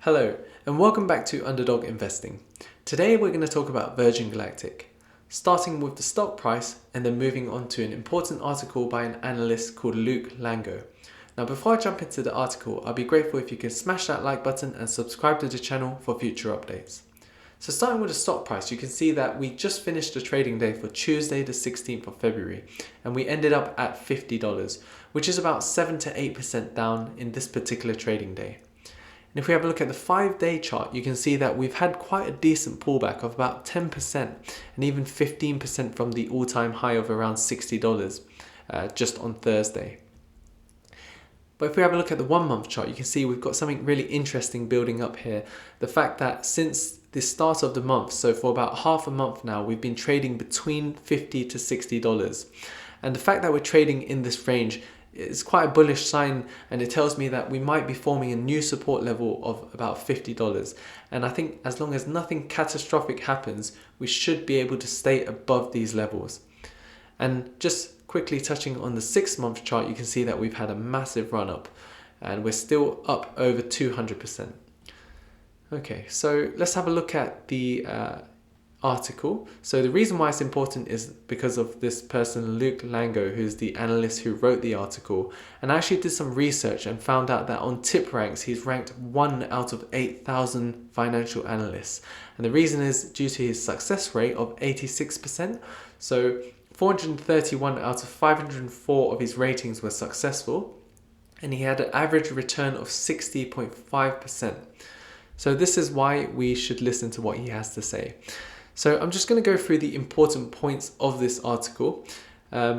Hello, and welcome back to Underdog Investing. Today we're going to talk about Virgin Galactic, starting with the stock price and then moving on to an important article by an analyst called LANGO. Now before I jump into the article, I'll be grateful if you can smash that like button and subscribe to the channel for future updates. So starting with the stock price, you can see that we just finished the trading day for Tuesday the 16th of February and we ended up at $50, which is about 7 to 8% down in this particular trading day. And if we have a look at the 5-day chart, you can see that we've had quite a decent pullback of about 10% and even 15% from the all-time high of around $60 just on Thursday. But if we have a look at the 1-month chart, you can see we've got something really interesting building up here. The fact that since the start of the month, so for about half a month now, we've been trading between $50 to $60. And the fact that we're trading in this range is quite a bullish sign, and it tells me that we might be forming a new support level of about $50. And I think as long as nothing catastrophic happens, we should be able to stay above these levels. And just quickly touching on the 6-month chart, you can see that we've had a massive run up and we're still up over 200%. Okay, so let's have a look at the article. So the reason why it's important is because of this person, LANGO, who's the analyst who wrote the article. And I actually did some research and found out that on tip ranks, he's ranked 1 out of 8,000 financial analysts. And the reason is due to his success rate of 86%. So 431 out of 504 of his ratings were successful, and he had an average return of 60.5%. So this is why we should listen to what he has to say. So I'm just going to go through the important points of this article,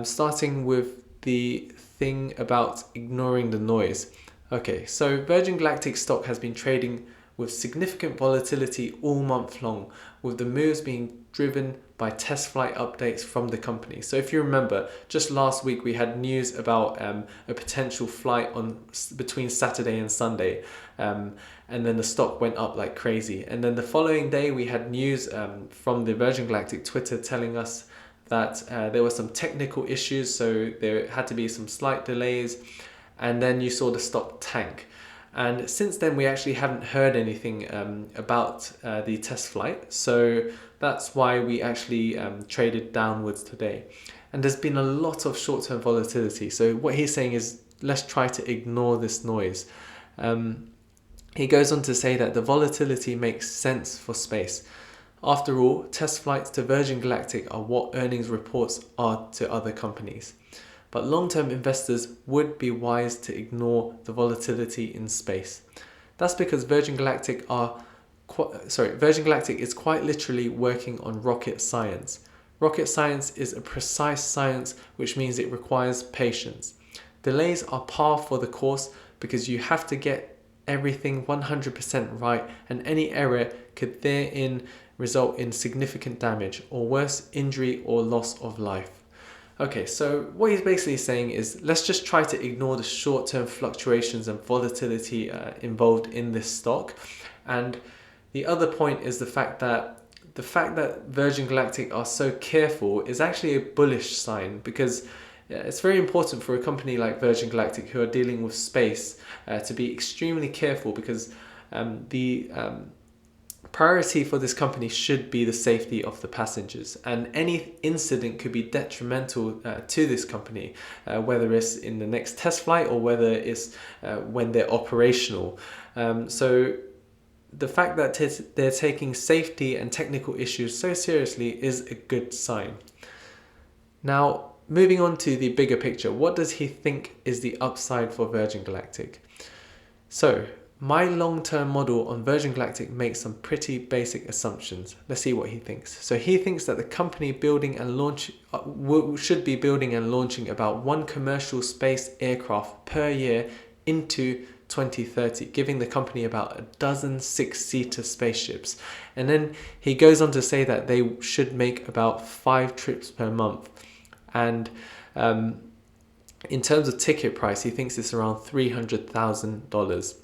starting with the thing about ignoring the noise. Okay, so Virgin Galactic stock has been trading with significant volatility all month long, with the moves being driven by test flight updates from the company. So if you remember, just last week we had news about a potential flight between Saturday and Sunday, and then the stock went up like crazy. And then the following day we had news from the Virgin Galactic Twitter telling us that there were some technical issues, so there had to be some slight delays, and then you saw the stock tank. And since then we actually haven't heard anything about the test flight, so that's why we actually traded downwards today. And there's been a lot of short-term volatility, so what he's saying is let's try to ignore this noise. He goes on to say that the volatility makes sense for space. After all, test flights to Virgin Galactic are what earnings reports are to other companies. But long-term investors would be wise to ignore the volatility in space. That's because Virgin Galactic is quite literally working on rocket science. Rocket science is a precise science, which means it requires patience. Delays are par for the course because you have to get everything 100% right, and any error could therein result in significant damage, or worse, injury or loss of life. Okay, so what he's basically saying is let's just try to ignore the short-term fluctuations and volatility involved in this stock. And the other point is the fact that Virgin Galactic are so careful is actually a bullish sign, because it's very important for a company like Virgin Galactic, who are dealing with space, to be extremely careful, because the priority for this company should be the safety of the passengers, and any incident could be detrimental to this company, whether it's in the next test flight or whether it's when they're operational. So the fact that they're taking safety and technical issues so seriously is a good sign. Now, moving on to the bigger picture, what does he think is the upside for Virgin Galactic? So, my long-term model on Virgin Galactic makes some pretty basic assumptions. Let's see what he thinks. So he thinks that the company should be building and launching about 1 commercial space aircraft per year into 2030, giving the company about a dozen 6-seater spaceships. And then he goes on to say that they should make about 5 trips per month. And in terms of ticket price, he thinks it's around $300,000.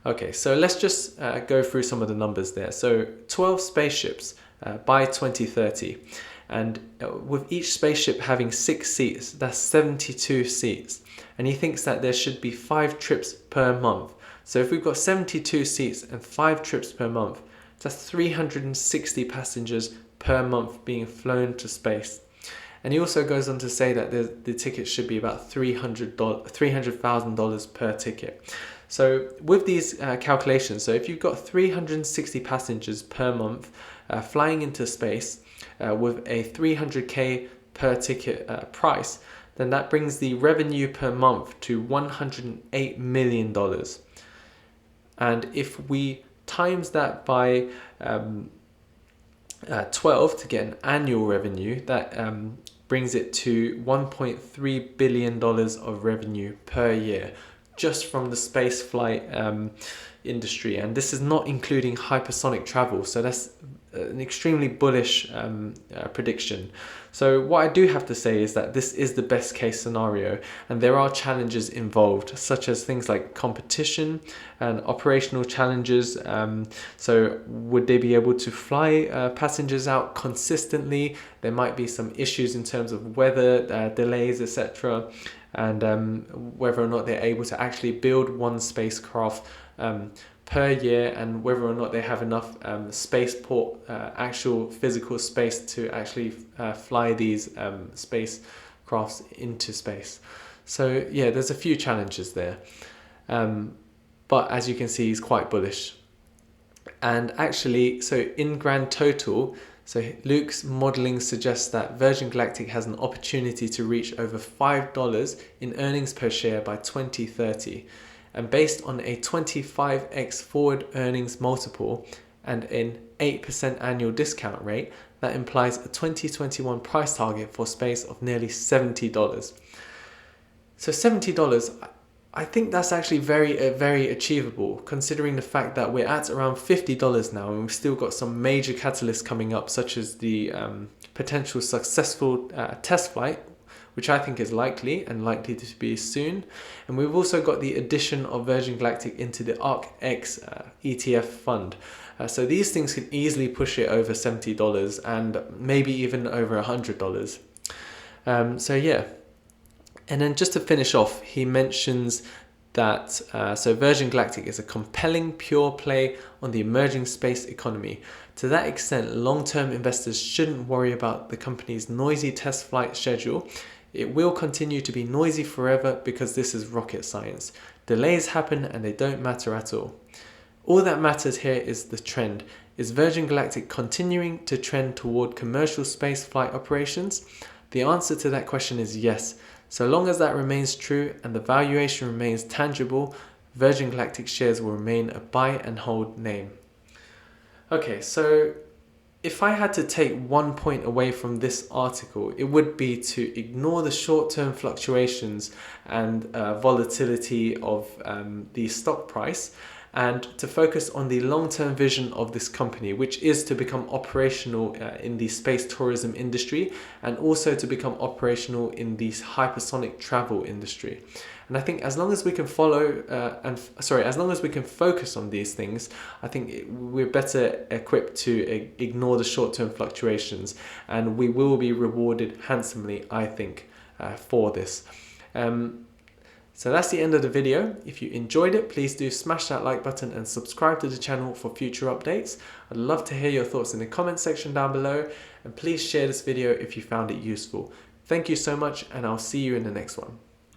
Okay, so let's just go through some of the numbers there. So 12 spaceships by 2030. And with each spaceship having 6 seats, that's 72 seats. And he thinks that there should be 5 trips per month. So if we've got 72 seats and 5 trips per month, that's 360 passengers per month being flown to space. And he also goes on to say that the tickets should be about $300,000 per ticket. So with these calculations, so if you've got 360 passengers per month flying into space with a 300k per ticket price, then that brings the revenue per month to $108 million. And if we times that by 12 to get an annual revenue, that brings it to $1.3 billion of revenue per year just from the space flight industry. And this is not including hypersonic travel, so that's an extremely bullish prediction. So what I do have to say is that this is the best case scenario, and there are challenges involved, such as things like competition and operational challenges. So would they be able to fly passengers out consistently? There might be some issues in terms of weather delays, etc., and whether or not they're able to actually build one spacecraft per year, and whether or not they have enough spaceport, actual physical space to actually fly these spacecrafts into space. So yeah, there's a few challenges there, but as you can see, he's quite bullish. And actually, so in grand total, so Luke's modeling suggests that Virgin Galactic has an opportunity to reach over $5 in earnings per share by 2030. And based on a 25x forward earnings multiple and an 8% annual discount rate, that implies a 2021 price target for space of nearly $70. So $70, I think that's actually very achievable, considering the fact that we're at around $50 now, and we've still got some major catalysts coming up, such as the potential successful test flight, which I think is likely to be soon. And we've also got the addition of Virgin Galactic into the ARC-X ETF fund. So these things can easily push it over $70 and maybe even over $100. So yeah. And then just to finish off, he mentions that so Virgin Galactic is a compelling pure play on the emerging space economy. To that extent, long-term investors shouldn't worry about the company's noisy test flight schedule. It will continue to be noisy forever because this is rocket science. Delays happen and they don't matter at all. All that matters here is the trend. Is Virgin Galactic continuing to trend toward commercial space flight operations? The answer to that question is yes. So long as that remains true and the valuation remains tangible, Virgin Galactic shares will remain a buy and hold name. Okay, so if I had to take one point away from this article, it would be to ignore the short-term fluctuations and volatility of the stock price, and to focus on the long-term vision of this company, which is to become operational in the space tourism industry, and also to become operational in the hypersonic travel industry. And I think as long as we can as long as we can focus on these things, I think we're better equipped to ignore the short-term fluctuations, and we will be rewarded handsomely, I think, for this. So that's the end of the video. If you enjoyed it, please do smash that like button and subscribe to the channel for future updates. I'd love to hear your thoughts in the comment section down below, and please share this video if you found it useful. Thank you so much, and I'll see you in the next one.